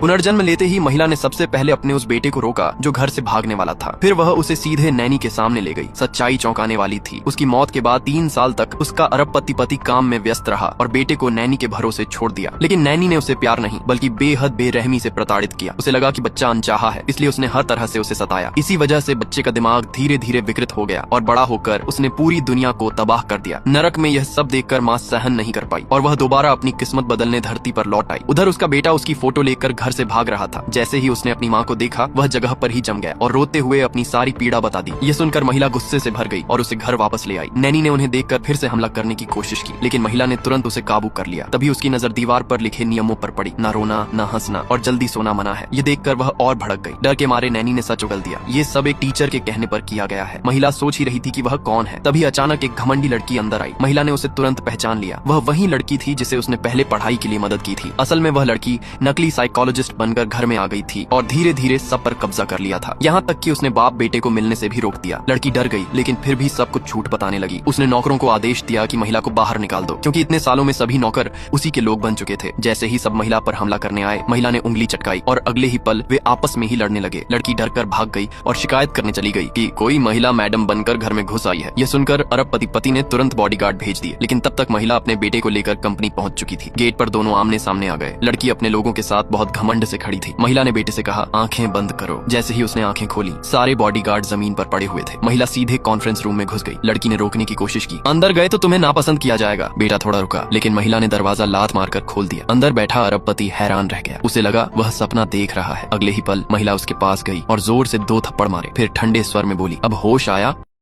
पुनर्जन्म लेते ही महिला ने सबसे पहले अपने उस बेटे को रोका जो घर से भागने वाला था। फिर वह उसे सीधे नैनी के सामने ले गई। सच्चाई चौंकाने वाली थी। उसकी मौत के बाद 3 साल तक उसका अरबपति पति काम में व्यस्त रहा और बेटे को नैनी के भरोसे छोड़ दिया। लेकिन नैनी ने उसे प्यार नहीं बल्कि बेहद बेरहमी से प्रताड़ित किया। उसे लगा कि बच्चा अनचाहा है, इसलिए उसने हर तरह से उसे सताया। इसी वजह से बच्चे का दिमाग धीरे धीरे विकृत हो गया और बड़ा होकर उसने पूरी दुनिया को तबाह कर दिया। नरक में यह सब देखकर माँ सहन नहीं कर पाई और वह दोबारा अपनी किस्मत बदलने धरती पर लौट आई। उधर उसका बेटा उसकी फोटो लेकर घर से भाग रहा था। जैसे ही उसने अपनी माँ को देखा वह जगह पर ही जम गया और रोते हुए अपनी सारी पीड़ा बता दी। यह सुनकर महिला गुस्से से भर गई और उसे घर वापस ले आई। नैनी ने उन्हें देखकर फिर से हमला करने की कोशिश की, लेकिन महिला ने तुरंत उसे काबू कर लिया। तभी उसकी नजर दीवार पर लिखे नियमों पर पड़ी, ना रोना, ना हंसना और जल्दी सोना मना है। ये देखकर वह और भड़क गई। डर के मारे नैनी ने सच उगल दिया। ये सब एक टीचर के कहने पर किया गया है। महिला सोच ही रही थी कि वह कौन है, तभी अचानक एक घमंडी लड़की अंदर आई। महिला ने उसे तुरंत पहचान लिया। वह वही लड़की थी जिसे उसने पहले पढ़ाई के लिए मदद की थी। असल में वह लड़की नकली साइकोलॉजिस्ट बनकर घर में आ गई थी और धीरे धीरे सब पर कब्जा कर लिया था। यहाँ तक कि उसने बाप बेटे को मिलने से भी रोक दिया। लड़की डर गई, लेकिन फिर भी सब कुछ झूठ बताने लगी। उसने नौकरों को आदेश दिया कि महिला को बाहर निकाल दो, क्योंकि इतने सालों में सभी नौकर उसी के लोग बन चुके थे। जैसे ही सब महिला पर हमला करने आए, महिला ने उंगली चटकाई और अगले ही पल वे आपस में ही लड़ने लगे। लड़की डरकर भाग गई और शिकायत करने चली गई कि कोई महिला मैडम बनकर घर में घुस आई है। यह सुनकर अरबपति पति ने तुरंत बॉडीगार्ड भेज दिए, लेकिन तब तक महिला अपने बेटे को लेकर कंपनी पहुंच चुकी थी। गेट पर दोनों आमने सामने आ गए। लड़की अपने लोगों के साथ बहुत घमंड से खड़ी थी। महिला ने बेटे से कहा, आंखें बंद करो। जैसे ही उसने आंखें खोली, सारे बॉडीगार्ड जमीन पर पड़े हुए थे। महिला सीधे कॉन्फ्रेंस रूम में घुस गई। लड़की ने रोकने की कोशिश की, अंदर गए तो तुम्हें नापसंद किया जाएगा। बेटा थोड़ा रुका, लेकिन महिला ने दरवाजा लात मारकर खोल दिया। अंदर बैठा अरबपति हैरान रह गया। उसे लगा वह सपना देख रहा है। अगले ही पल महिला उसके पास गई और जोर से 2 थप्पड़ मारे। फिर ठंडे स्वर में बोली, अब होश आया?